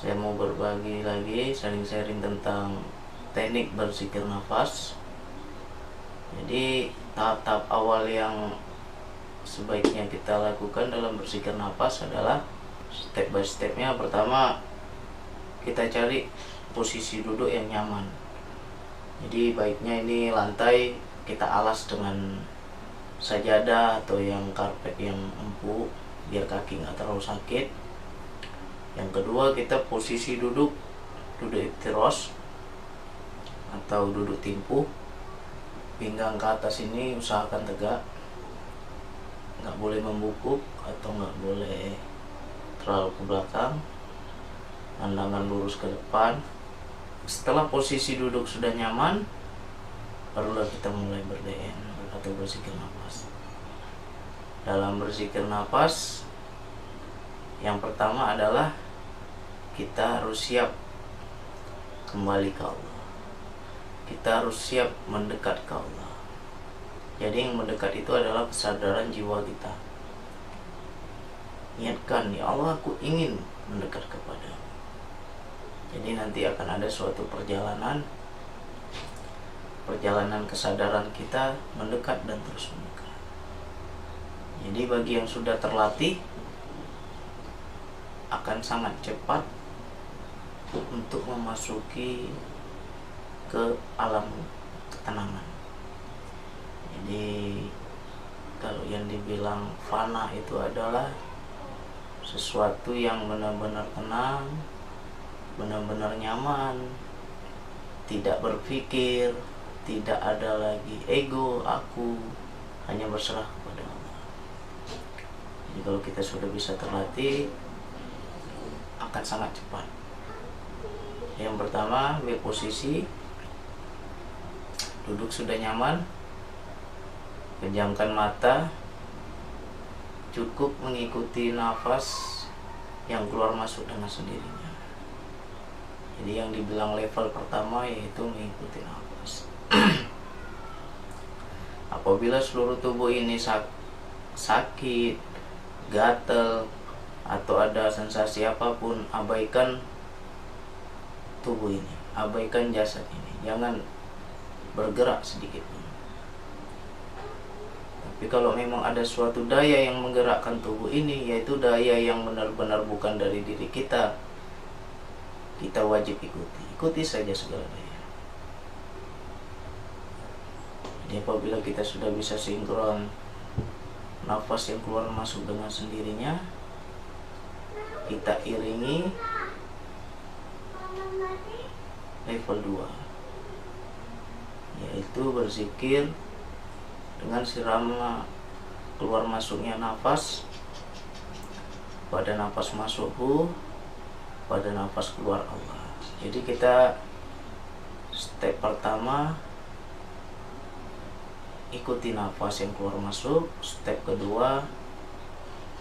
Saya mau berbagi lagi, sharing tentang teknik berzikir nafas. Jadi tahap-tahap awal yang sebaiknya kita lakukan dalam berzikir nafas adalah step by stepnya. Pertama, kita cari posisi duduk yang nyaman. Jadi baiknya ini lantai kita alas dengan sajadah atau yang karpet yang empuk biar kaki nggak terlalu sakit. Yang kedua, kita posisi duduk iftirosh atau duduk timpuh. Pinggang ke atas ini usahakan tegak, nggak boleh membungkuk atau nggak boleh terlalu ke belakang. Pandangan lurus ke depan. Setelah posisi duduk sudah nyaman, barulah kita mulai berdn atau berzikir nafas. Dalam berzikir nafas, yang pertama adalah kita harus siap kembali ke Allah. Kita harus siap mendekat ke Allah. Jadi yang mendekat itu adalah kesadaran jiwa kita. Niatkan, ya Allah, aku ingin mendekat kepadamu. Jadi nanti akan ada suatu perjalanan kesadaran kita mendekat dan terus mendekat. Jadi bagi yang sudah terlatih akan sangat cepat untuk memasuki ke alam ketenangan. Jadi kalau yang dibilang fana itu adalah sesuatu yang benar-benar tenang, benar-benar nyaman, tidak berpikir, tidak ada lagi ego, aku, hanya berserah kepada Allah. Jadi kalau kita sudah bisa terlatih, akan sangat cepat. Yang pertama, ambil posisi duduk sudah nyaman, pejamkan mata, cukup mengikuti nafas yang keluar masuk dengan sendirinya. Jadi yang dibilang level pertama yaitu mengikuti nafas. Apabila seluruh tubuh ini sakit, gatel, atau ada sensasi apapun, abaikan tubuh ini, abaikan jasad ini, jangan bergerak sedikit pun. Tapi kalau memang ada suatu daya yang menggerakkan tubuh ini, yaitu daya yang benar-benar bukan dari diri kita, kita wajib ikuti saja segala daya. Jadi apabila kita sudah bisa sinkron nafas yang keluar masuk dengan sendirinya, kita iringi level 2, yaitu berzikir dengan sirama keluar masuknya nafas pada nafas masuk hu, pada nafas keluar Allah. Jadi kita step pertama ikuti nafas yang keluar masuk, step kedua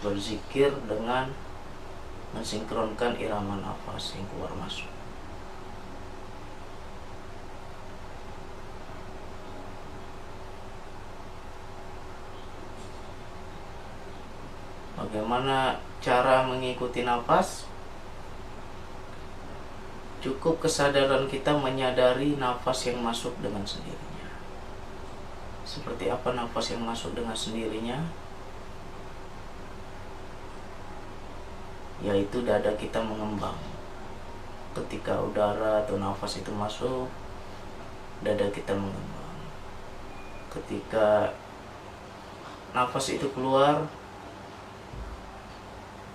berzikir dengan mensinkronkan irama nafas yang keluar masuk. Bagaimana cara mengikuti nafas? Cukup kesadaran kita menyadari nafas yang masuk dengan sendirinya. Seperti apa nafas yang masuk dengan sendirinya? Yaitu dada kita mengembang. Ketika udara atau nafas itu masuk, dada kita mengembang. Ketika nafas itu keluar,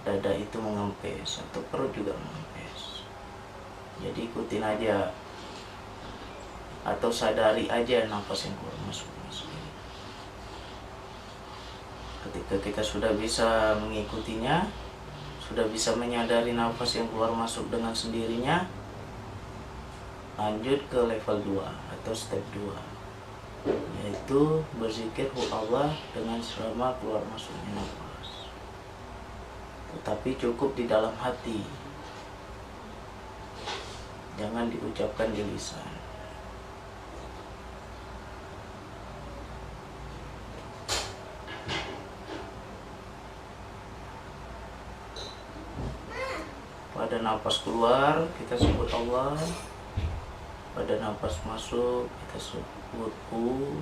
dada itu mengempes atau perut juga mengempes. Jadi ikutin aja atau sadari aja nafas yang keluar masuk. Ketika kita sudah bisa mengikutinya, sudah bisa menyadari nafas yang keluar masuk dengan sendirinya, lanjut ke level 2 atau step 2, yaitu berzikir hu Allah dengan selama keluar masuknya nafas. Tetapi cukup di dalam hati, jangan diucapkan di lisan. Pada nafas keluar kita sebut Allah, pada nafas masuk kita sebut Hu,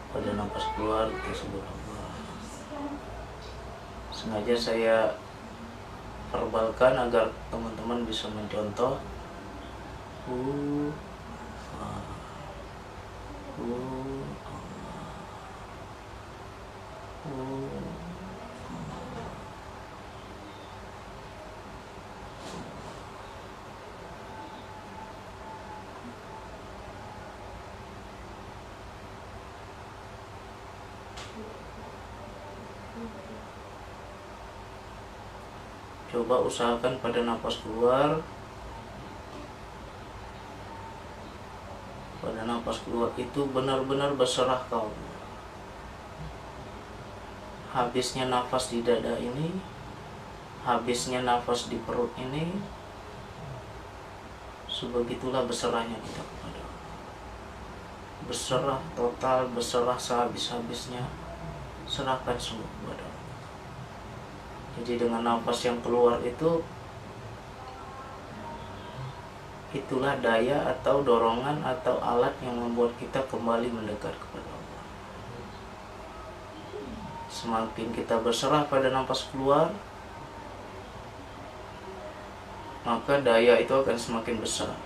pada nafas keluar kita sebut Allah. Sengaja saya verbalkan agar teman-teman bisa mencontoh. Hu, Hu, Hu. Coba usahakan pada nafas keluar, itu benar-benar berserah kau. Habisnya nafas di dada ini, habisnya nafas di perut ini, sebegitulah berserahnya kita kepada Allah. Berserah total, berserah sehabis-habisnya, serahkan semua kepada Allah. Jadi dengan nafas yang keluar itulah daya atau dorongan atau alat yang membuat kita kembali mendekat kepada Allah. Semakin kita berserah pada nafas keluar, maka daya itu akan semakin besar.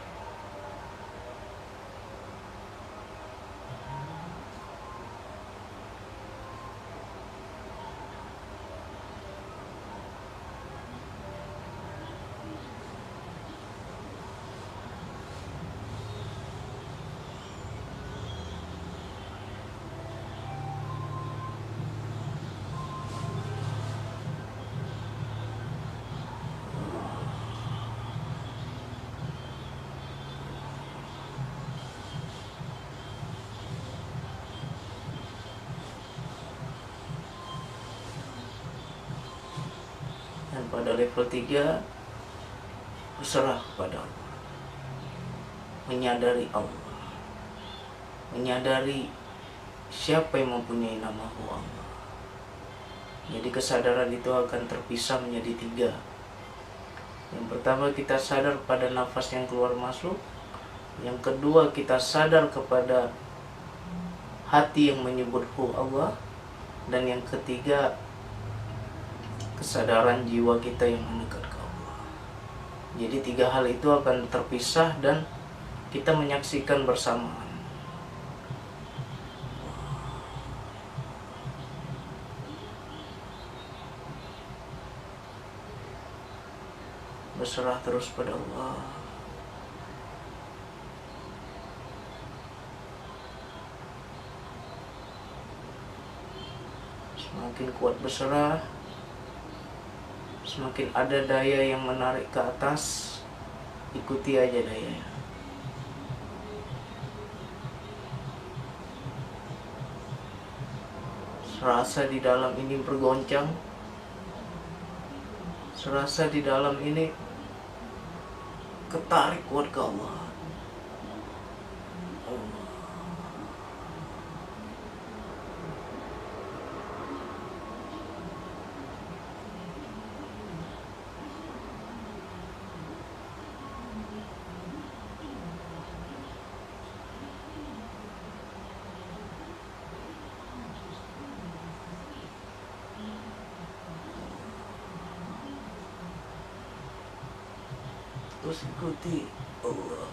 Dan pada level 3 berserah kepada Allah, menyadari Allah, menyadari siapa yang mempunyai nama Allah. Jadi kesadaran itu akan terpisah menjadi 3. Yang pertama kita sadar pada nafas yang keluar masuk, yang kedua kita sadar kepada hati yang menyebut Hu Allah, dan yang ketiga kesadaran jiwa kita yang mendekat ke Allah. Jadi 3 hal itu akan terpisah dan kita menyaksikan bersamaan. Berserah terus pada Allah. Semakin kuat berserah, semakin ada daya yang menarik ke atas, ikuti aja dayanya. Serasa di dalam ini bergoncang, serasa di dalam ini ketarik kuat ke Allah. Terus ikuti Allah.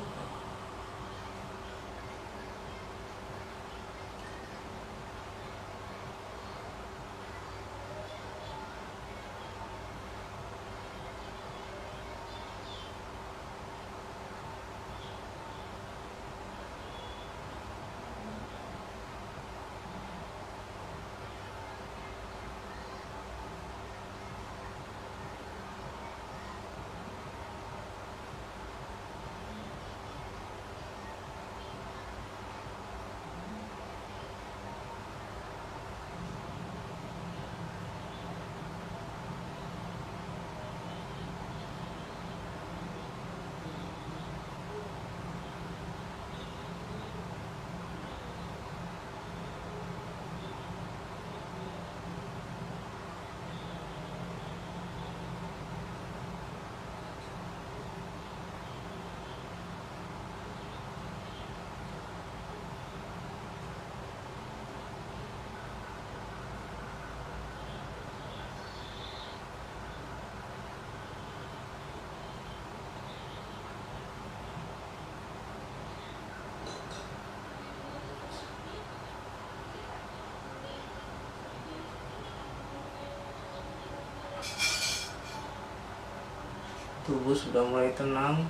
Tubuh sudah mulai tenang.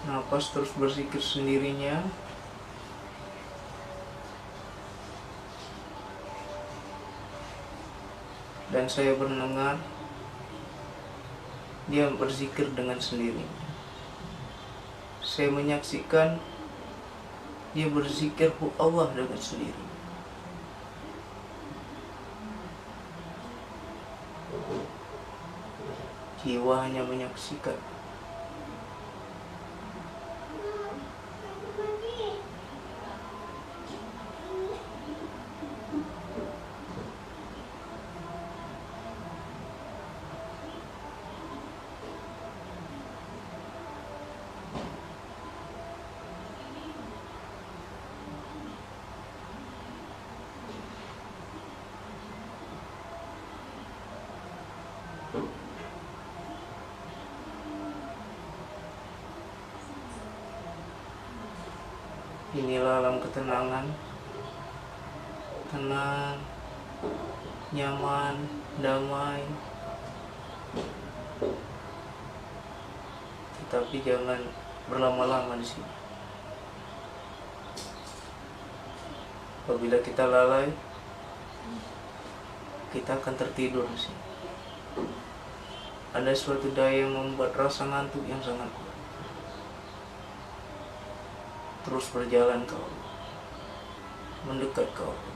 Napas terus berzikir sendirinya. Dan saya mendengar dia berzikir dengan sendirinya. Saya menyaksikan dia berzikir Allah dengan sendiri. Jiwa hanya menyaksikan. Inilah alam ketenangan, tenang, nyaman, damai. Tetapi jangan berlama-lama di sini. Apabila kita lalai, kita akan tertidur di sini. Ada suatu daya yang membuat rasa ngantuk yang sangat kuat. Terus berjalan ke Allah, mendekat ke Allah.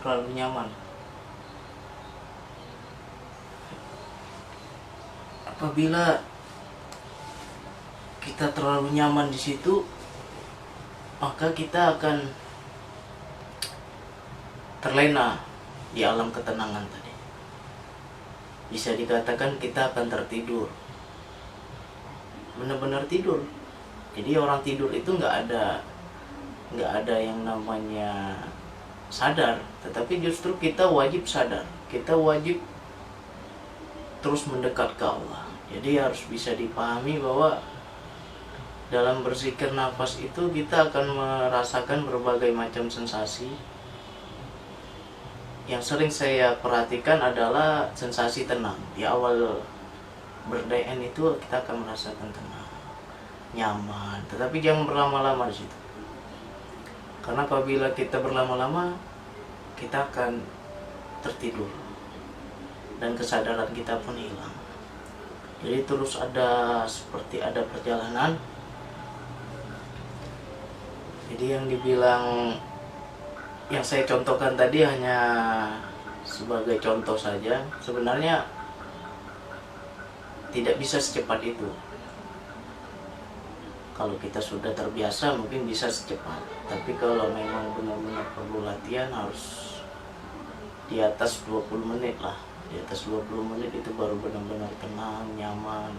Terlalu nyaman. Apabila kita terlalu nyaman di situ, maka kita akan terlena di alam ketenangan tadi. Bisa dikatakan kita akan tertidur, benar-benar tidur. Jadi orang tidur itu nggak ada yang namanya sadar, tetapi justru kita wajib sadar, kita wajib terus mendekat ke Allah. Jadi harus bisa dipahami bahwa dalam berzikir nafas itu kita akan merasakan berbagai macam sensasi. Yang sering saya perhatikan adalah sensasi tenang. Di awal berdayan itu kita akan merasakan tenang, nyaman, tetapi jangan berlama-lama di situ. Karena apabila kita berlama-lama, kita akan tertidur dan kesadaran kita pun hilang. Jadi terus seperti ada perjalanan. Jadi yang dibilang, yang saya contohkan tadi hanya sebagai contoh saja. Sebenarnya tidak bisa secepat itu. Kalau kita sudah terbiasa mungkin bisa secepat, tapi kalau memang benar-benar perlu latihan harus di atas 20 menit lah. Di atas 20 menit itu baru benar-benar tenang, nyaman,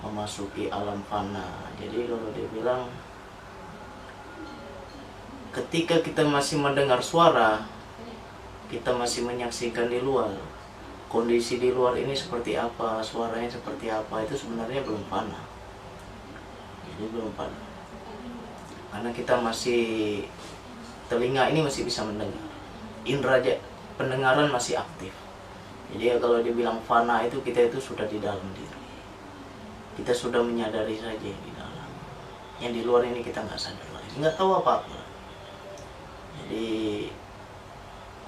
memasuki alam fana. Jadi kalau dia bilang, ketika kita masih mendengar suara, kita masih menyaksikan di luar, kondisi di luar ini seperti apa, suaranya seperti apa, itu sebenarnya belum fana. Jadi belum pada, karena kita masih, telinga ini masih bisa mendengar, indera pendengaran masih aktif. Jadi kalau dibilang fana itu kita itu sudah di dalam diri, kita sudah menyadari saja yang di dalam, yang di luar ini kita nggak sadar lagi, nggak tahu apa-apa. Jadi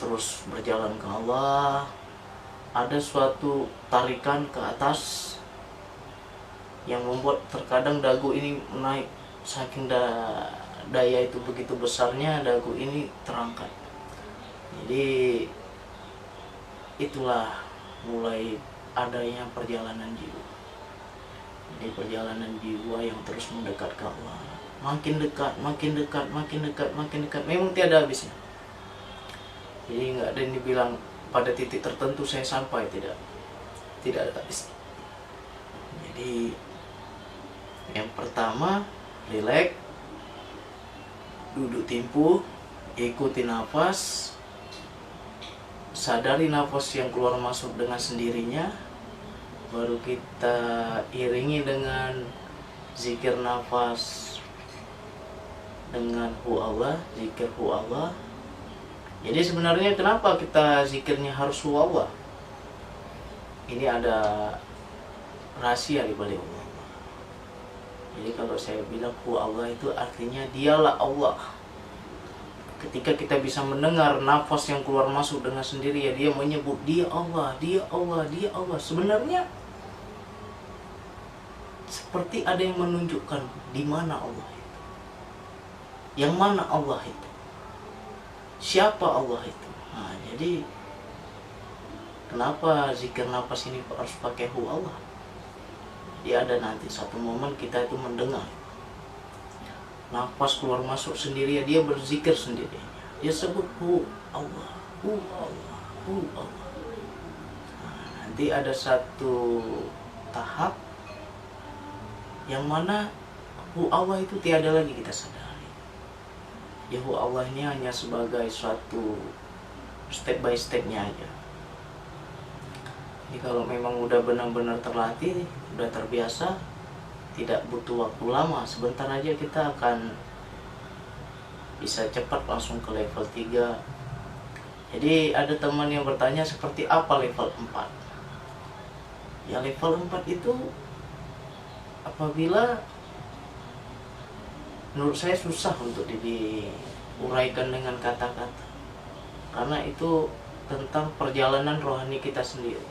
terus berjalan ke Allah, ada suatu tarikan ke atas, yang membuat terkadang dagu ini naik, saking daya itu begitu besarnya, dagu ini terangkat. Jadi itulah mulai adanya perjalanan jiwa. Jadi perjalanan jiwa yang terus mendekat ke Allah, makin dekat, makin dekat, makin dekat, makin dekat, memang tiada habisnya. Jadi nggak ada yang dibilang pada titik tertentu saya sampai, tidak ada habisnya. Jadi yang pertama, rileks, duduk timpu, ikuti nafas, sadari nafas yang keluar masuk dengan sendirinya, baru kita iringi dengan zikir nafas dengan hu Allah, zikir hu Allah. Jadi sebenarnya kenapa kita zikirnya harus hu Allah? Ini ada rahasia di balik Allah. Jadi kalau saya bilang hu Allah itu artinya dialah Allah. Ketika kita bisa mendengar nafas yang keluar masuk dengan sendiri, ya dia menyebut dia Allah, dia Allah, dia Allah. Sebenarnya seperti ada yang menunjukkan di mana Allah itu, yang mana Allah itu, siapa Allah itu. Nah, jadi kenapa zikir nafas ini harus pakai hu Allah? Dia ada nanti satu momen kita itu mendengar nafas keluar masuk sendiri, dia berzikir sendiri, dia sebut hu Allah, hu Allah, hu Allah. Nah, nanti ada satu tahap yang mana hu Allah itu tiada lagi kita sadari. Ya hu Allah ini hanya sebagai suatu step by stepnya aja. Jadi kalau memang udah benar-benar terlatih, udah terbiasa, tidak butuh waktu lama, sebentar aja kita akan bisa cepat langsung ke level 3. Jadi ada teman yang bertanya seperti apa level 4? Ya level 4 itu apabila menurut saya susah untuk diuraikan dengan kata-kata, karena itu tentang perjalanan rohani kita sendiri,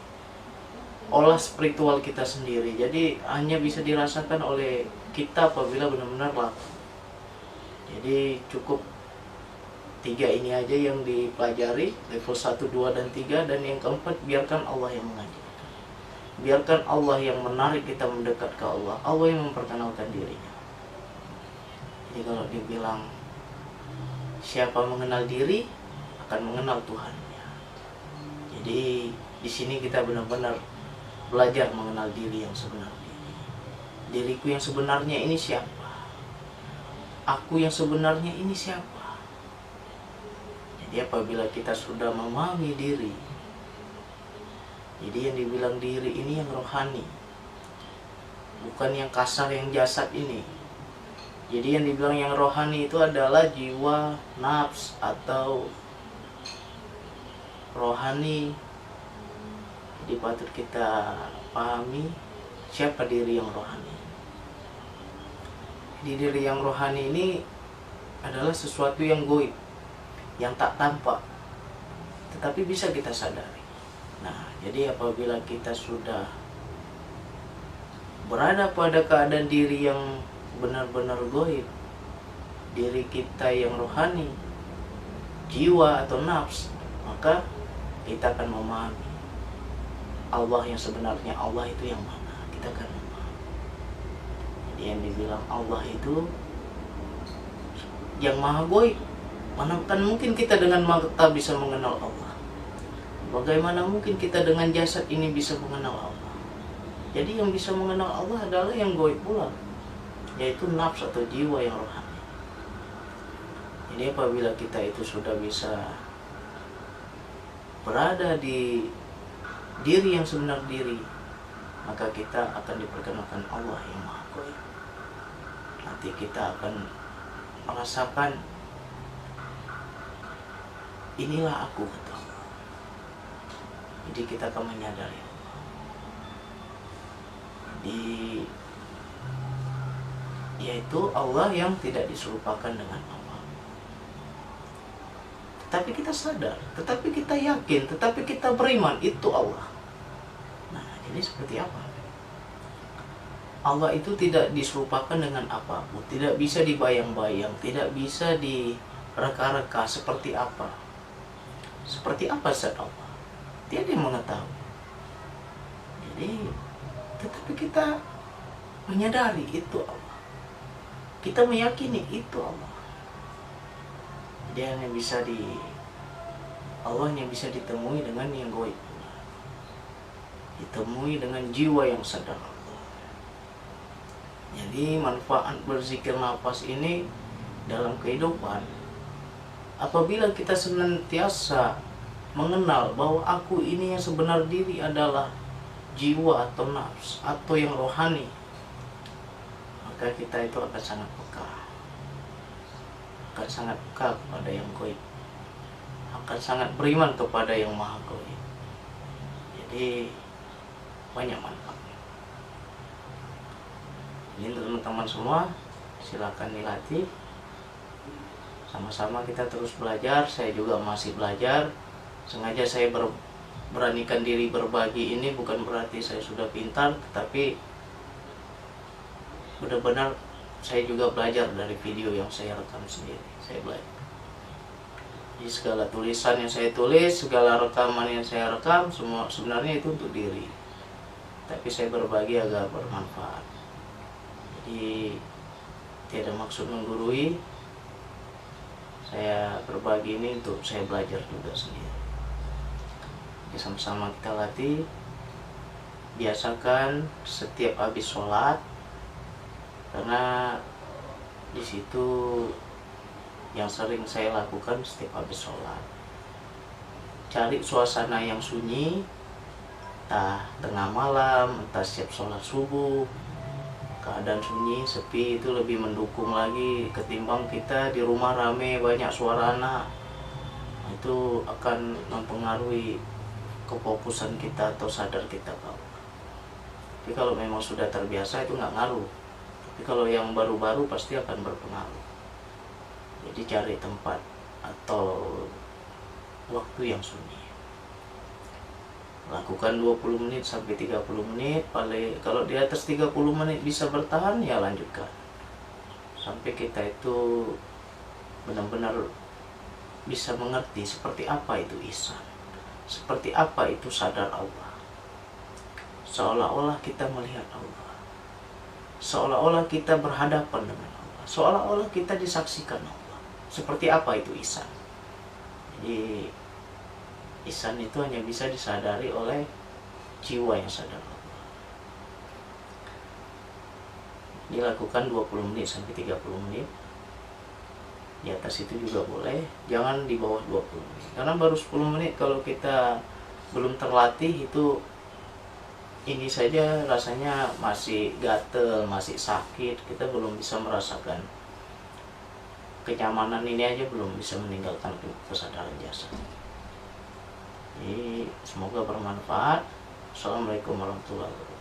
olah spiritual kita sendiri. Jadi hanya bisa dirasakan oleh kita apabila benar-benar laku. Jadi cukup 3 ini aja yang dipelajari, level 1, 2, dan 3. Dan yang keempat, biarkan Allah yang mengajarkan. Biarkan Allah yang menarik kita mendekat ke Allah. Allah yang memperkenalkan dirinya. Jadi kalau dibilang siapa mengenal diri akan mengenal Tuhannya. Jadi di sini kita benar-benar belajar mengenal diri yang sebenarnya. Diriku yang sebenarnya ini siapa? Aku yang sebenarnya ini siapa? Jadi apabila kita sudah memahami diri, jadi yang dibilang diri ini yang rohani, bukan yang kasar, yang jasad ini. Jadi yang dibilang yang rohani itu adalah jiwa, nafs, atau rohani. Jadi patut kita pahami siapa diri yang rohani. Di diri yang rohani ini adalah sesuatu yang goib, yang tak tampak, tetapi bisa kita sadari. Nah, jadi apabila kita sudah berada pada keadaan diri yang benar-benar goib, diri kita yang rohani, jiwa atau nafs, maka kita akan memahami Allah yang sebenarnya. Allah itu yang mana? Kita akan memahami. Jadi yang dibilang Allah itu yang maha goib. Mana kan mungkin kita dengan mata bisa mengenal Allah? Bagaimana mungkin kita dengan jasad ini bisa mengenal Allah? Jadi yang bisa mengenal Allah adalah yang goib pula, yaitu nafs atau jiwa yang rohani. Jadi apabila kita itu sudah bisa berada di diri yang sebenar diri, maka kita akan diperkenalkan Allah yang maha goib. Nanti kita akan merasakan inilah aku, kata Allah. Jadi kita akan menyadari Allah. Jadi yaitu Allah yang tidak diserupakan dengan Allah. Tetapi kita sadar, tetapi kita yakin, tetapi kita beriman itu Allah. Nah, jadi seperti apa? Allah itu tidak diserupakan dengan apapun, tidak bisa dibayang-bayang, tidak bisa direka-reka seperti apa. Seperti apa zat Allah? Tiada yang mengetahui. Jadi, tetapi kita menyadari itu Allah. Kita meyakini itu Allah. Dia hanya bisa Allah hanya bisa ditemui dengan yang gaib. Ditemui dengan jiwa yang sadar Allah. Jadi manfaat berzikir nafas ini dalam kehidupan, apabila kita senantiasa mengenal bahwa aku ini yang sebenar diri adalah jiwa atau nafs atau yang rohani, maka kita itu akan sangat peka, kepada yang gaib, akan sangat beriman kepada yang maha gaib. Jadi banyak manfaat. Ini teman-teman semua, silakan dilatih. Sama-sama kita terus belajar. Saya juga masih belajar. Sengaja saya beranikan diri berbagi ini bukan berarti saya sudah pintar, tetapi benar-benar saya juga belajar dari video yang saya rekam sendiri. Saya belajar. Jadi segala tulisan yang saya tulis, segala rekaman yang saya rekam, semua sebenarnya itu untuk diri. Tapi saya berbagi agar bermanfaat. Jadi tiada maksud menggurui. Saya berbagi ini untuk saya belajar juga sendiri. Jadi sama-sama kita latih. Biasakan setiap habis sholat, karena di situ yang sering saya lakukan setiap habis sholat. Cari suasana yang sunyi, entah tengah malam, entah siap sholat subuh. Keadaan sunyi, sepi itu lebih mendukung lagi ketimbang kita di rumah rame, banyak suara anak. Itu akan mempengaruhi kefokusan kita atau sadar kita. Jadi kalau memang sudah terbiasa itu nggak ngaruh. Tapi kalau yang baru-baru pasti akan berpengaruh. Jadi cari tempat atau waktu yang sunyi. Lakukan 20 menit sampai 30 menit. Kalau di atas 30 menit bisa bertahan, ya lanjutkan. Sampai kita itu benar-benar bisa mengerti seperti apa itu ihsan. Seperti apa itu sadar Allah. Seolah-olah kita melihat Allah. Seolah-olah kita berhadapan dengan Allah. Seolah-olah kita disaksikan Allah. Seperti apa itu ihsan. Jadi ihsan itu hanya bisa disadari oleh jiwa yang sadar Allah. Dilakukan 20 menit sampai 30 menit. Di atas itu juga boleh, jangan di bawah 20 menit. Karena baru 10 menit kalau kita belum terlatih itu ini saja rasanya masih gatel, masih sakit, kita belum bisa merasakan kenyamanan ini aja, belum bisa meninggalkan kesadaran jasad. Jadi semoga bermanfaat. Assalamualaikum warahmatullahi wabarakatuh.